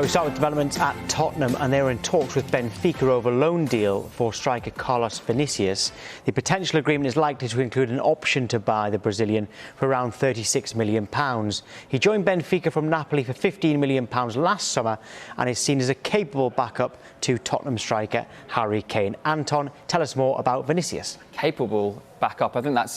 We start with developments at Tottenham, and they were in talks with Benfica over a loan deal for striker Carlos Vinicius. The potential agreement is likely to include an option to buy the Brazilian for around £36 million. He joined Benfica from Napoli for £15 million last summer and is seen as a capable backup to Tottenham striker Harry Kane. Anton, tell us more about Vinicius. Capable backup, I think that's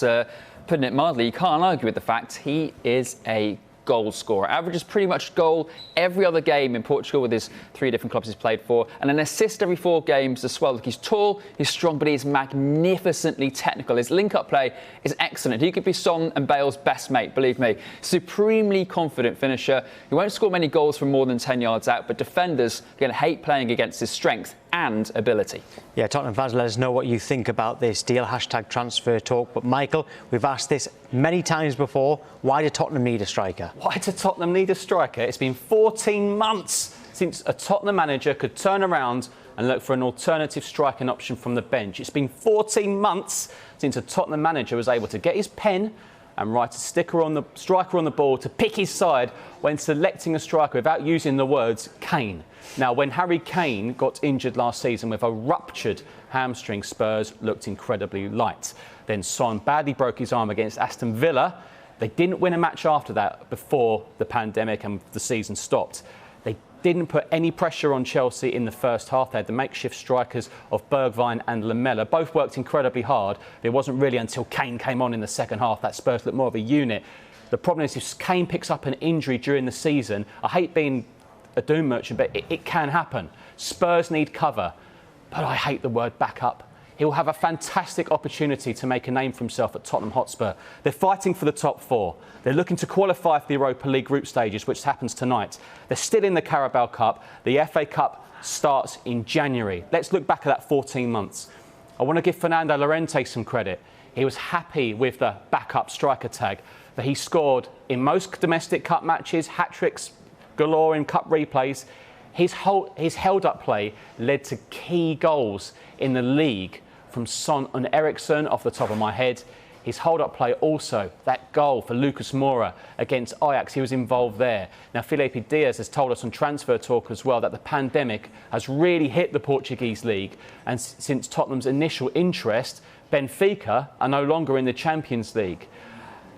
putting it mildly. You can't argue with the fact he is a goal scorer. Averages pretty much goal every other game in Portugal with his 3 different clubs he's played for, and an assist every 4 games as well. Look, he's tall, he's strong, but he's magnificently technical. His link-up play is excellent. He could be Son and Bale's best mate, believe me. Supremely confident finisher. He won't score many goals from more than 10 yards out, but defenders are going to hate playing against his strength and ability. Yeah, Tottenham fans, let us know what you think about this deal. #transfer talk. But Michael, we've asked this many times before. Why do Tottenham need a striker? Why do Tottenham need a striker? It's been 14 months since a Tottenham manager could turn around and look for an alternative striking option from the bench. It's been 14 months since a Tottenham manager was able to get his pen and write a striker on the ball to pick his side when selecting a striker without using the words Kane. Now, when Harry Kane got injured last season with a ruptured hamstring, Spurs looked incredibly light. Then Son badly broke his arm against Aston Villa. They didn't win a match after that before the pandemic and the season stopped. They didn't put any pressure on Chelsea in the first half. They had the makeshift strikers of Bergwijn and Lamela. Both worked incredibly hard. It wasn't really until Kane came on in the second half that Spurs looked more of a unit. The problem is if Kane picks up an injury during the season, I hate being a doom merchant, but it can happen. Spurs need cover, but I hate the word backup. He'll have a fantastic opportunity to make a name for himself at Tottenham Hotspur. They're fighting for the top 4. They're looking to qualify for the Europa League group stages, which happens tonight. They're still in the Carabao Cup. The FA Cup starts in January. Let's look back at that 14 months. I want to give Fernando Llorente some credit. He was happy with the backup striker tag that he scored in most domestic cup matches, hat-tricks galore in cup replays. His held-up play led to key goals in the league from Son and Eriksen off the top of my head. His hold-up play also, that goal for Lucas Moura against Ajax, he was involved there. Now, Felipe Diaz has told us on Transfer Talk as well that the pandemic has really hit the Portuguese league. And since Tottenham's initial interest, Benfica are no longer in the Champions League.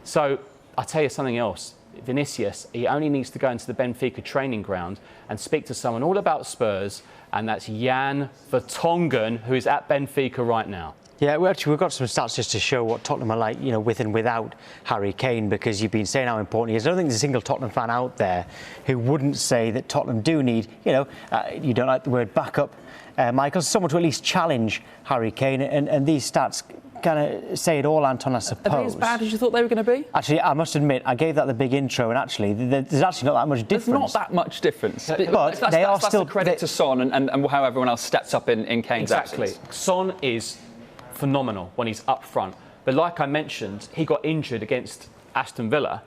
So I'll tell you something else. Vinicius, he only needs to go into the Benfica training ground and speak to someone all about Spurs, and that's Jan Vertonghen, who is at Benfica right now. Yeah, we've got some stats just to show what Tottenham are like, with and without Harry Kane, because you've been saying how important he is. I don't think there's a single Tottenham fan out there who wouldn't say that Tottenham do need, you don't like the word backup, Michael, someone to at least challenge Harry Kane, and these stats kind of say it all, Anton, I suppose. Are they as bad as you thought they were going to be? Actually, I must admit, I gave that the big intro, and actually, there's actually not that much difference. There's not that much difference. But that's still credit to Son and how everyone else steps up in Kane's absence. Son is phenomenal when he's up front. But like I mentioned, he got injured against Aston Villa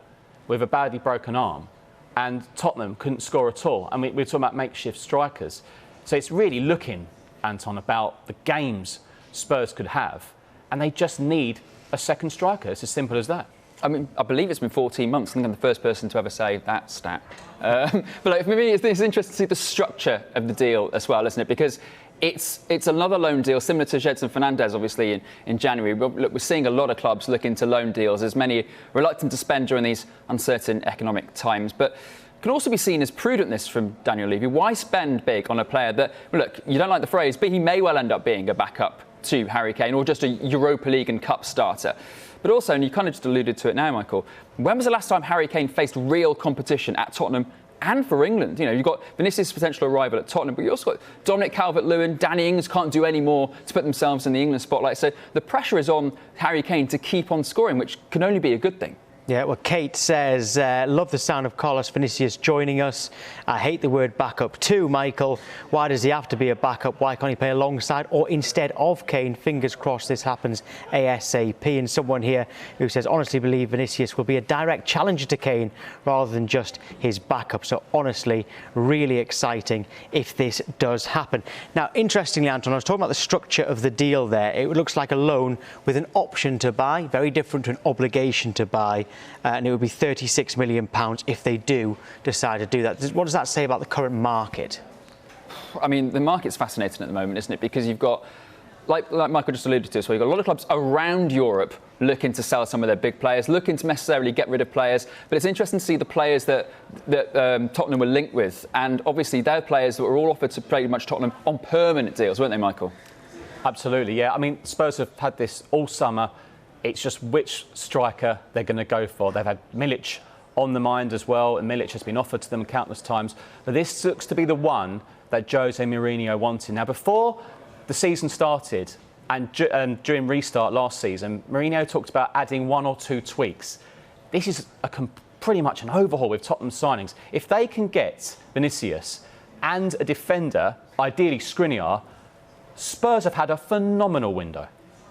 with a badly broken arm, and Tottenham couldn't score at all. I mean, we're talking about makeshift strikers. So it's really looking, Anton, about the games Spurs could have, and they just need a second striker. It's as simple as that. I mean, I believe it's been 14 months. I think I'm the first person to ever say that stat. But for me, it's interesting to see the structure of the deal as well, isn't it? Because it's another loan deal, similar to Gedson Fernandes, obviously, in January. Look, we're seeing a lot of clubs look into loan deals, as many reluctant to spend during these uncertain economic times. But it can also be seen as prudentness from Daniel Levy. Why spend big on a player that, look, you don't like the phrase, but he may well end up being a backup to Harry Kane or just a Europa League and Cup starter? But also, and you kind of just alluded to it now, Michael, when was the last time Harry Kane faced real competition at Tottenham and for England? You've got Vinicius' potential arrival at Tottenham, but you also got Dominic Calvert-Lewin, Danny Ings can't do any more to put themselves in the England spotlight. So the pressure is on Harry Kane to keep on scoring, which can only be a good thing. Yeah, well, Kate says, love the sound of Carlos Vinicius joining us. I hate the word backup too, Michael. Why does he have to be a backup? Why can't he play alongside or instead of Kane? Fingers crossed this happens ASAP. And someone here who says, honestly believe Vinicius will be a direct challenger to Kane rather than just his backup. So honestly, really exciting if this does happen. Now, interestingly, Anton, I was talking about the structure of the deal there. It looks like a loan with an option to buy, very different to an obligation to buy. and it would be £36 million if they do decide to do that. What does that say about the current market? I mean, the market's fascinating at the moment, isn't it? Because you've got, like Michael just alluded to, so you've got a lot of clubs around Europe looking to sell some of their big players, looking to necessarily get rid of players. But it's interesting to see the players that Tottenham were linked with. And obviously, they're players that were all offered to pretty much Tottenham on permanent deals, weren't they, Michael? Absolutely, yeah. I mean, Spurs have had this all summer. It's just which striker they're going to go for. They've had Milic on the mind as well, and Milic has been offered to them countless times. But this looks to be the one that Jose Mourinho wanted. Now, before the season started and during restart last season, Mourinho talked about adding 1 or 2 tweaks. This is pretty much an overhaul with Tottenham signings. If they can get Vinicius and a defender, ideally Skriniar, Spurs have had a phenomenal window.